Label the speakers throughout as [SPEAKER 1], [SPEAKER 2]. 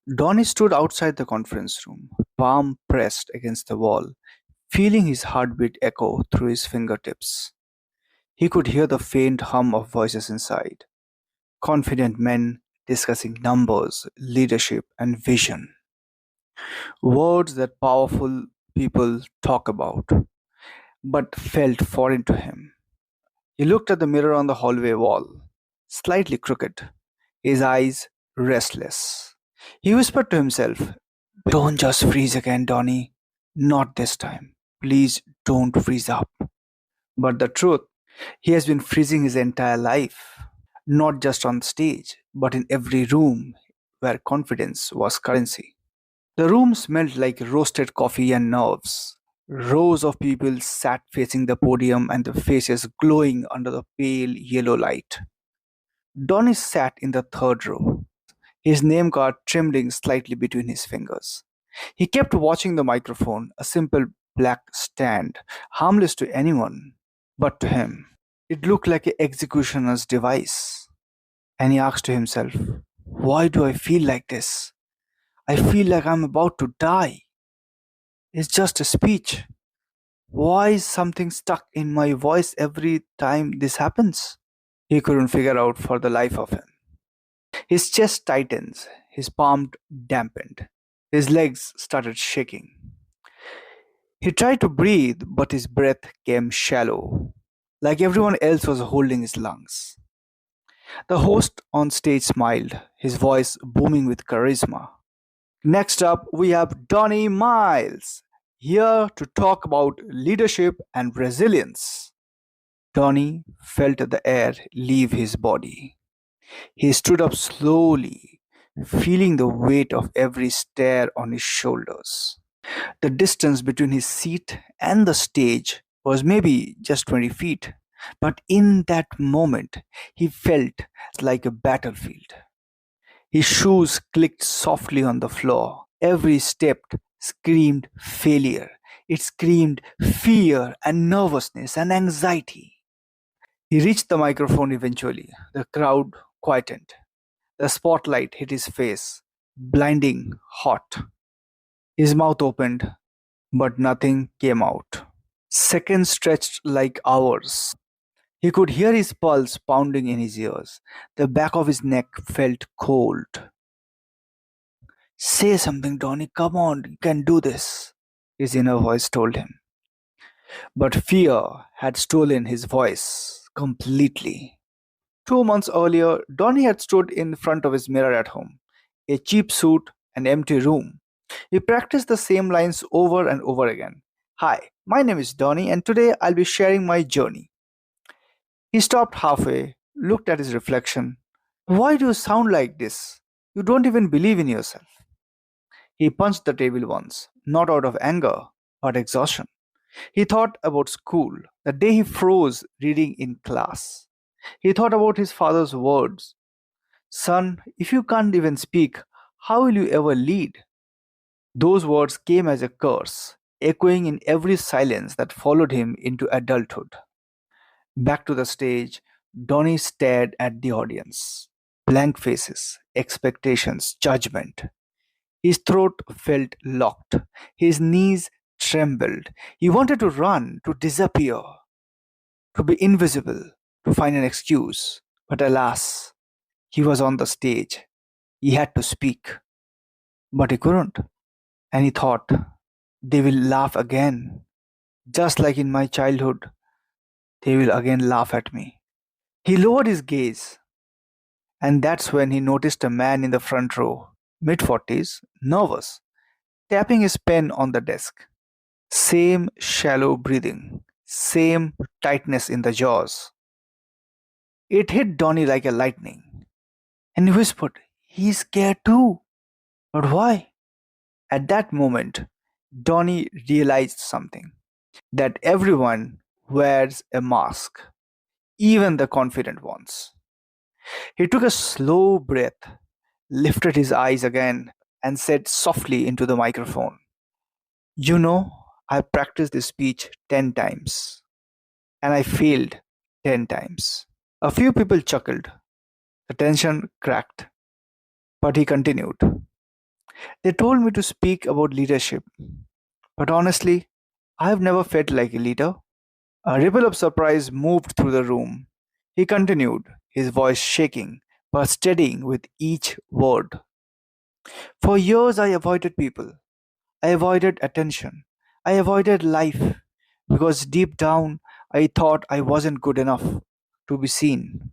[SPEAKER 1] Donnie stood outside the conference room, palm pressed against the wall, feeling his heartbeat echo through his fingertips. He could hear the faint hum of voices inside, confident men discussing numbers, leadership, and vision. Words that powerful people talk about, but felt foreign to him. He looked at the mirror on the hallway wall, slightly crooked, his eyes restless. He whispered to himself, "Don't just freeze again, Donnie. Not this time. Please don't freeze up." But the truth, he has been freezing his entire life, not just on stage, but in every room where confidence was currency. The room smelled like roasted coffee and nerves. Rows of people sat facing the podium and their faces glowing under the pale yellow light. Donnie sat in the third row, his name card trembling slightly between his fingers. He kept watching the microphone, a simple black stand, harmless to anyone, but to him. It looked like an executioner's device. And he asked to himself, "Why do I feel like this? I feel like I'm about to die. It's just a speech. Why is something stuck in my voice every time this happens?" He couldn't figure out for the life of him. His chest tightens, his palm dampened, his legs started shaking. He tried to breathe, but his breath came shallow, like everyone else was holding his lungs. The host on stage smiled, his voice booming with charisma. Next up, we have Donnie Miles, here to talk about leadership and resilience. Donnie felt the air leave his body. He stood up slowly, feeling the weight of every stare on his shoulders. The distance between his seat and the stage was maybe just 20 feet, but in that moment, he felt like a battlefield. His shoes clicked softly on the floor. Every step screamed failure. It screamed fear and nervousness and anxiety. He reached the microphone eventually. The crowd quietened. The spotlight hit his face, blinding hot. His mouth opened, but nothing came out. Seconds stretched like hours. He could hear his pulse pounding in his ears. The back of his neck felt cold. "Say something, Donnie. Come on, you can do this," his inner voice told him. But fear had stolen his voice completely. 2 months earlier, Donnie had stood in front of his mirror at home. A cheap suit, an empty room. He practiced the same lines over and over again. "Hi, my name is Donnie, and today I'll be sharing my journey." He stopped halfway, looked at his reflection. "Why do you sound like this? You don't even believe in yourself." He punched the table once, not out of anger, but exhaustion. He thought about school, the day he froze reading in class. He thought about his father's words: "Son, if you can't even speak, how will you ever lead?" Those words came as a curse, echoing in every silence that followed him into adulthood. Back to the stage, Donnie stared at the audience. Blank faces, expectations, judgment. His throat felt locked. His knees trembled. He wanted to run, to disappear, to be invisible, to find an excuse. But alas, he was on the stage. He had to speak, but he couldn't. And he thought, they will laugh again. Just like in my childhood, they will again laugh at me. He lowered his gaze, and that's when he noticed a man in the front row, mid 40s, nervous, tapping his pen on the desk. Same shallow breathing, same tightness in the jaws. It hit Donnie like a lightning, and he whispered, "He's scared too." But why? At that moment, Donnie realized something: that everyone wears a mask, even the confident ones. He took a slow breath, lifted his eyes again, and said softly into the microphone, "You know, I practiced this speech 10 times, and I failed 10 times." A few people chuckled. The tension cracked, but he continued. They told me to speak about leadership, but honestly, I have never felt like a leader. A ripple of surprise moved through the room. He continued, his voice shaking, but steadying with each word. For years, I avoided people. I avoided attention. I avoided life because deep down, I thought I wasn't good enough to be seen,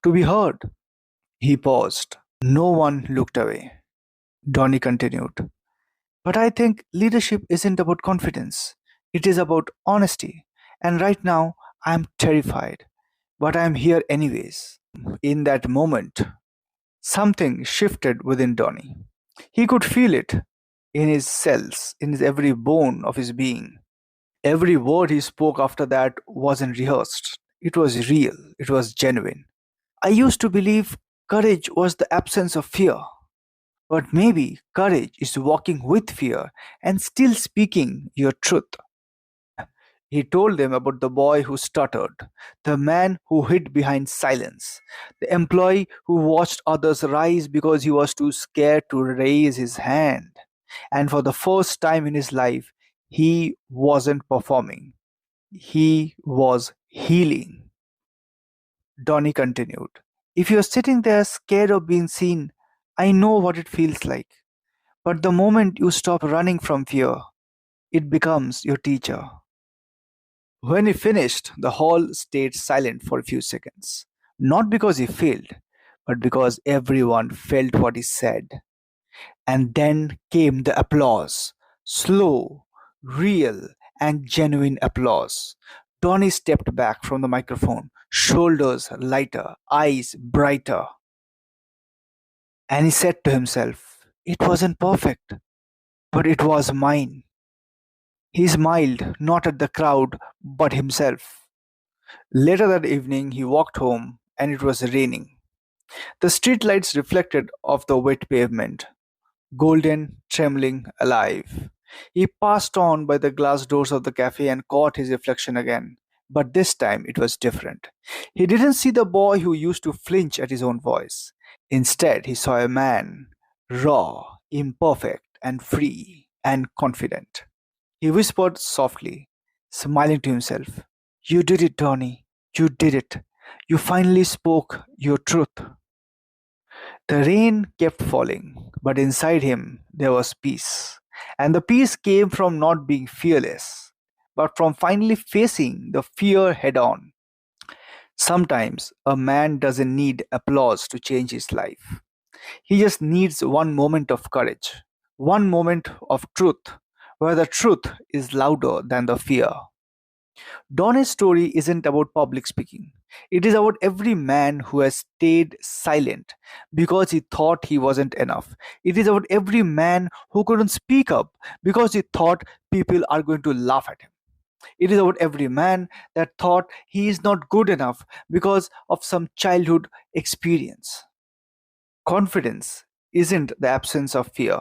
[SPEAKER 1] to be heard. He paused. No one looked away. Donnie continued. But I think leadership isn't about confidence, it is about honesty. And right now, I'm terrified, but I'm here anyways. In that moment, something shifted within Donnie. He could feel it in his cells, in his every bone of his being. Every word he spoke after that wasn't rehearsed. It was real, it was genuine. I used to believe courage was the absence of fear, but maybe courage is walking with fear and still speaking your truth. He told them about the boy who stuttered, the man who hid behind silence, the employee who watched others rise because he was too scared to raise his hand. And for the first time in his life, he wasn't performing, he was healing. Donnie continued. If you're sitting there scared of being seen, I know what it feels like. But the moment you stop running from fear, it becomes your teacher. When he finished, the hall stayed silent for a few seconds. Not because he failed, but because everyone felt what he said. And then came the applause, slow, real, and genuine applause. Donnie stepped back from the microphone, shoulders lighter, eyes brighter, and he said to himself, "It wasn't perfect, but it was mine." He smiled, not at the crowd, but himself. Later that evening, he walked home, and it was raining. The streetlights reflected off the wet pavement, golden, trembling, alive. He passed on by the glass doors of the cafe and caught his reflection again. But this time it was different. He didn't see the boy who used to flinch at his own voice. Instead, he saw a man, raw, imperfect, and free and confident. He whispered softly, smiling to himself, "You did it, Donny. You did it. You finally spoke your truth." The rain kept falling, but inside him there was peace. And the peace came from not being fearless, but from finally facing the fear head on. Sometimes a man doesn't need applause to change his life. He just needs one moment of courage, one moment of truth, where the truth is louder than the fear. Donnie's story isn't about public speaking. It is about every man who has stayed silent because he thought he wasn't enough. It is about every man who couldn't speak up because he thought people are going to laugh at him. It is about every man that thought he is not good enough because of some childhood experience. Confidence isn't the absence of fear,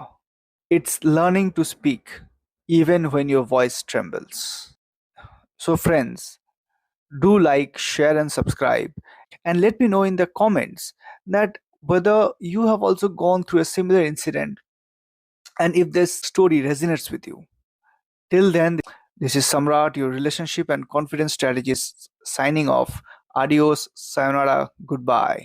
[SPEAKER 1] it's learning to speak even when your voice trembles. So, friends, do like, share, and subscribe. And let me know in the comments that whether you have also gone through a similar incident and if this story resonates with you. Till then, this is Samrat, your relationship and confidence strategist, signing off. Adios, sayonara, goodbye.